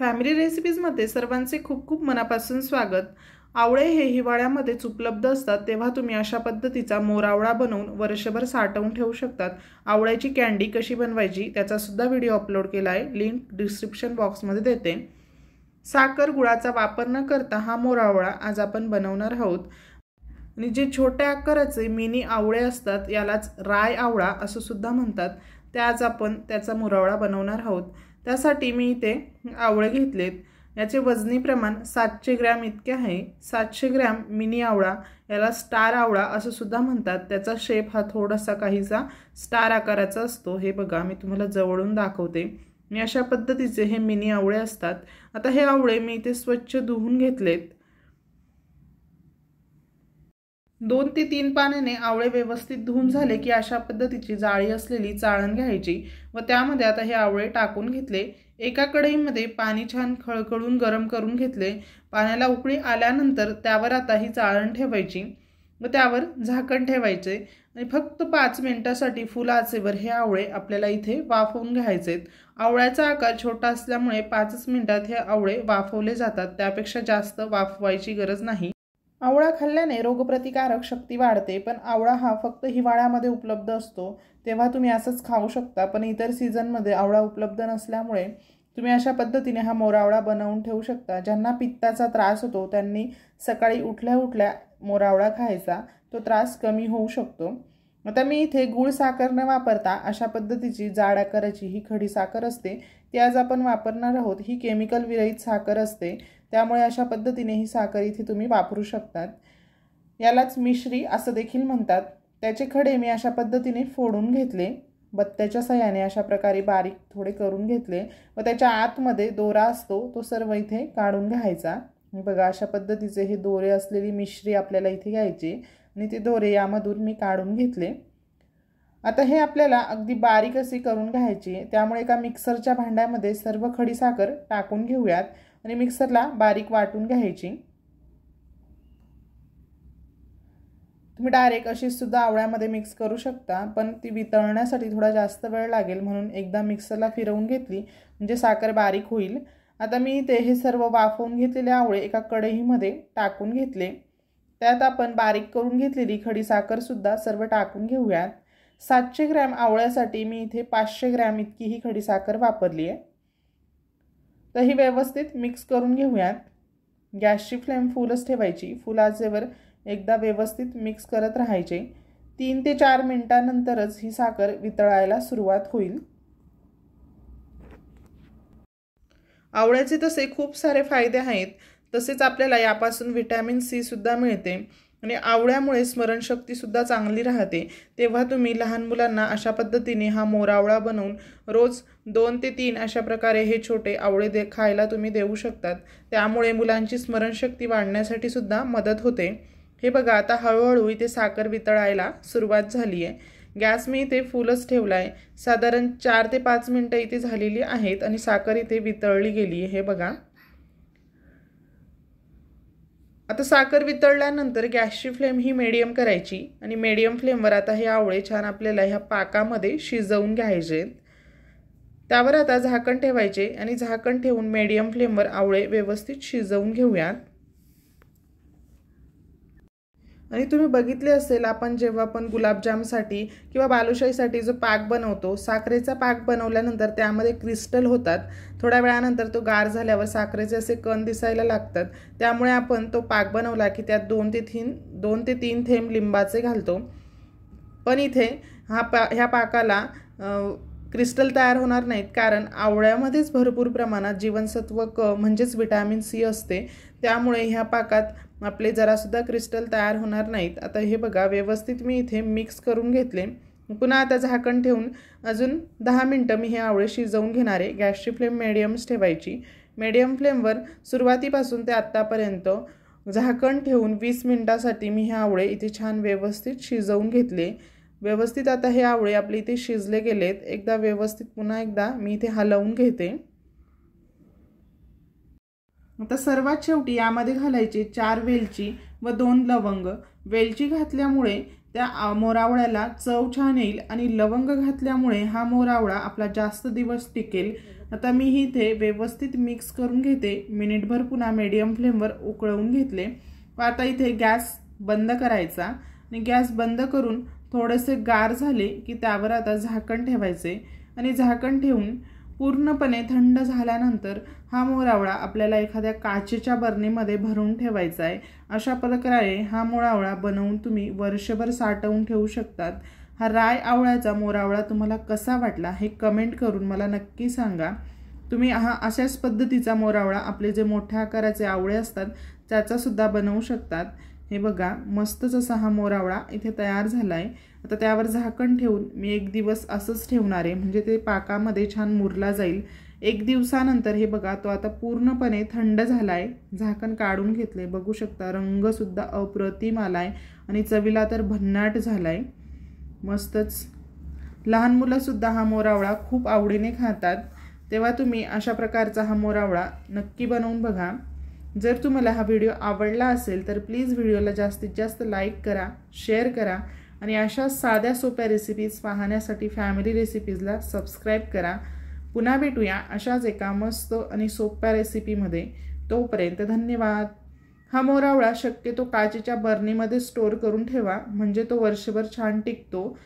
Family रेसिपीजमध्ये सर्वांचे खूप खूप मनापासून स्वागत। आवळे हे हिवाळ्यामध्येच उपलब्ध असतात, तेव्हा तुम्ही अशा पद्धतीचा मोरावळा बनवून वर्षभर साठवून ठेवू शकतात। आवळ्याची कँडी कशी बनवायची त्याचा सुद्धा व्हिडिओ अपलोड केला आहे, लिंक डिस्क्रिप्शन बॉक्समध्ये देते। साखर गुळाचा वापर न करता हा मोरावळा आज आपण बनवणार आहोत। आणि जे छोट्या आकाराचे मिनी आवळे असतात यालाच राय आवळा असं सुद्धा म्हणतात, ते आज आपण त्याचा मोरावळा बनवणार आहोत। त्यासाठी मी इथे आवळे घेतलेत, याचे वजनी प्रमाण 700 ग्रॅम इतके आहे। 700 ग्रॅम मिनी आवळा याला स्टार आवळा असं सुद्धा म्हणतात, त्याचा शेप हा थोडासा काहीसा स्टार आकाराचा असतो। हे बघा, मी तुम्हाला जवळून दाखवते। मी अशा पद्धतीचे हे मिनी आवळे असतात। आता हे आवळे मी इथे स्वच्छ धुवून घेतलेत। 2 ते 3 पाण्याने आवळे व्यवस्थित धुवून झाले की अशा पद्धतीची जाळी असलेली चाळण घ्यायची व त्यामध्ये आता हे आवळे टाकून घेतले। एका कढईमध्ये पाणी छान खळखळून गरम करून घेतले। पाण्याला उकळी आल्यानंतर त्यावर आता ही चाळण ठेवायची व त्यावर झाकण ठेवायचे आणि फक्त 5 मिनिटांसाठी फुल आचेवर हे आवळे आपल्याला इथे वाफवून घ्यायचेत। आवळ्याचा आकार छोटा असल्यामुळे 5 मिनिटात हे आवळे वाफवले जातात, त्यापेक्षा जास्त वाफवायची गरज नाही। आवळा खाल्ल्याने रोगप्रतिकारक शक्ती वाढते, पण आवळा हा फक्त हिवाळ्यामध्ये उपलब्ध असतो, तेव्हा तुम्ही असंच खाऊ शकता। पण इतर सीझनमध्ये आवळा उपलब्ध नसल्यामुळे तुम्ही अशा पद्धतीने हा मोरावळा बनवून ठेवू शकता। ज्यांना पित्ताचा त्रास होतो त्यांनी सकाळी उठल्या उठल्या मोरावळा खायचा, तो त्रास कमी होऊ शकतो। आता मी इथे गूळ साखर न वापरता अशा पद्धतीची जाड आकाराची ही खडी साखर असते ती आज आपण वापरणार आहोत। ही केमिकल विरहित साखर असते, त्यामुळे अशा पद्धतीने ही साखर इथे तुम्ही वापरू शकतात। यालाच मिश्री असं देखील म्हणतात। त्याचे खडे मी अशा पद्धतीने फोडून घेतले, बत्त्याच्या साहाय्याने अशा प्रकारे बारीक थोडे करून घेतले व त्याच्या आतमध्ये दोरा असतो तो सर्व इथे काढून घ्यायचा। बघा, अशा पद्धतीचे हे दोरे असलेली मिश्री आपल्याला इथे घ्यायची आणि ते दोरे यामधून मी काढून घेतले। आता हे आपल्याला अगदी बारीक असे करून घ्यायची, त्यामुळे एका मिक्सरच्या भांड्यामध्ये सर्व खडी साखर टाकून घेऊयात आणि मिक्सरला बारीक वाटून घ्यायची। तुम्ही डायरेक्ट अशी सुद्धा आवळ्यामध्ये मिक्स करू शकता, पण ती वितळण्यासाठी थोडा जास्त वेळ लागेल, म्हणून एकदा मिक्सरला फिरवून घेतली म्हणजे साखर बारीक होईल। आता मी इथे हे सर्व वाफवून घेतलेले आवळे एका कढईमध्ये टाकून घेतले, त्यात आपण बारीक करून घेतलेली खडी साखर सुद्धा सर्व टाकून घेऊयात। 700 ग्रॅम आवळ्यासाठी मी इथे 500 ग्रॅम इतकी ही खडी साखर वापरली आहे। तर ही व्यवस्थित मिक्स करून घेऊयात। गॅसची फ्लेम फुलच ठेवायची, फुल आचेवर एकदा व्यवस्थित मिक्स करत राहायचे। 3 ते 4 मिनिटांनंतरच ही साखर वितळायला सुरुवात होईल। आवळ्याचे तसे खूप सारे फायदे आहेत, तसेच आपल्याला यापासून व्हिटॅमिन सी सुद्धा मिळते आणि आवळ्यामुळे स्मरणशक्ती सुद्धा चांगली राहते। तेव्हा तुम्ही लहान मुलांना अशा पद्धतीने हा मोरावळा बनवून रोज 2 ते 3 अशा प्रकारे हे छोटे आवळे खायला तुम्ही देऊ शकतात, त्यामुळे मुलांची स्मरणशक्ती वाढण्यासाठी सुद्धा मदत होते। हे बघा, आता हळूहळू इथे साखर वितळायला सुरुवात झाली आहे। गॅस मी इथे फुलच ठेवला आहे। साधारण 4 ते 5 मिनिटं इथे झालेली आहेत आणि साखर इथे वितळली गेली आहे। हे बघा, आता साखर वितळल्यानंतर गॅसची फ्लेम ही मीडियम करायची आणि मीडियम फ्लेमवर आता हे आवळे छान आपल्याला ह्या पाकामध्ये शिजवून घ्यायचे। त्यावर आता झाकण ठेवायचे आणि झाकण ठेवून मीडियम फ्लेमवर आवळे व्यवस्थित शिजवून घेऊयात। आणि तुम्ही बघितले असेल, आपण जेव्हा पण गुलाबजामसाठी किंवा बालुशाहीसाठी जो पाक बनवतो, साखरेचा पाक बनवल्यानंतर त्यामध्ये क्रिस्टल होतात। थोड्या वेळानंतर तो गार झाल्यावर साखरेचे असे कण दिसायला लागतात, त्यामुळे आपण तो पाक बनवला की त्यात 2 ते 3 थेंब लिंबाचे घालतो। पण इथे ह्या पाकाला क्रिस्टल तयार होणार नाहीत, कारण आवळ्यामध्येच भरपूर प्रमाणात जीवनसत्व क म्हणजेच व्हिटॅमिन सी असते, त्यामुळे ह्या पाकात आपले जरासुद्धा क्रिस्टल तयार होणार नाहीत। आता हे बघा, व्यवस्थित मी इथे मिक्स करून घेतले। पुन्हा आता झाकण ठेवून अजून 10 मिनिटं मी हे आवळे शिजवून घेणार आहे। गॅसची फ्लेम मीडियमच ठेवायची। मीडियम फ्लेमवर सुरुवातीपासून ते आत्तापर्यंत झाकण ठेवून 20 मिनिटांसाठी मी हे आवळे इथे छान व्यवस्थित शिजवून घेतले। व्यवस्थित आता हे आवळे आपले इथे शिजले गेलेत। एकदा व्यवस्थित पुन्हा एकदा मी इथे हलवून घेते। आता सर्वात शेवटी यामध्ये घालायचे 4 वेलची व 2 लवंग। वेलची घातल्यामुळे त्या मोरावळ्याला चव छान येईल आणि लवंग घातल्यामुळे हा मोरावळा आपला जास्त दिवस टिकेल। आता मी इथे व्यवस्थित मिक्स करून घेते। मिनिटभर पुन्हा मीडियम फ्लेमवर उकळवून घेतले व आता इथे गॅस बंद करायचा आणि गॅस बंद करून थोडेसे गार झाले की त्यावर आता झाकण ठेवायचे आणि झाकण ठेवून पूर्णपणे थंड झाल्यानंतर हा मोरावळा आपल्याला एखाद्या काचेच्या बरणीमध्ये भरून ठेवायचा आहे। अशा प्रकारे हा मोरावळा बनवून तुम्ही वर्षभर साठवून ठेवू शकतात। हा राय आवळ्याचा मोरावळा तुम्हाला कसा वाटला हे कमेंट करून मला नक्की सांगा। तुम्ही अशाच पद्धतीचा मोरावळा आपले जे मोठ्या आकाराचे आवळे असतात त्याचा सुद्धा बनवू शकतात। हे बघा मस्तच असा हा मोरावळा इथे तयार झाला आहे। आता त्यावर झाकण ठेवून मी 1 दिवस असंच ठेवणार आहे, म्हणजे ते पाकामध्ये छान मुरला जाईल। 1 दिवसानंतर हे बघा तो आता पूर्णपणे थंड झाला आहे। झाकण काढून घेतले, बघू शकता रंगसुद्धा अप्रतिम आला आहे आणि चवीला तर भन्नाट झाला आहे। मस्तच लहान मुलंसुद्धा हा मोरावळा खूप आवडीने खातात, तेव्हा तुम्ही अशा प्रकारचा हा मोरावळा नक्की बनवून बघा। जर तुम्हाला हा व्हिडिओ आवडला असेल तर प्लीज व्हिडिओला जास्तीत जास्त लाईक करा, शेअर करा आणि अशा साध्या सोप्या रेसिपीज पाहण्यासाठी फॅमिली रेसिपीजला सबस्क्राईब करा। पुन्हा भेटूया अशाच एका मस्त आणि सोप्या रेसिपीमध्ये। तोपर्यंत धन्यवाद। हा मोरावळा शक्यतो काचेच्या बरणीमध्ये स्टोअर करून ठेवा, म्हणजे तो वर्षभर छान टिकतो।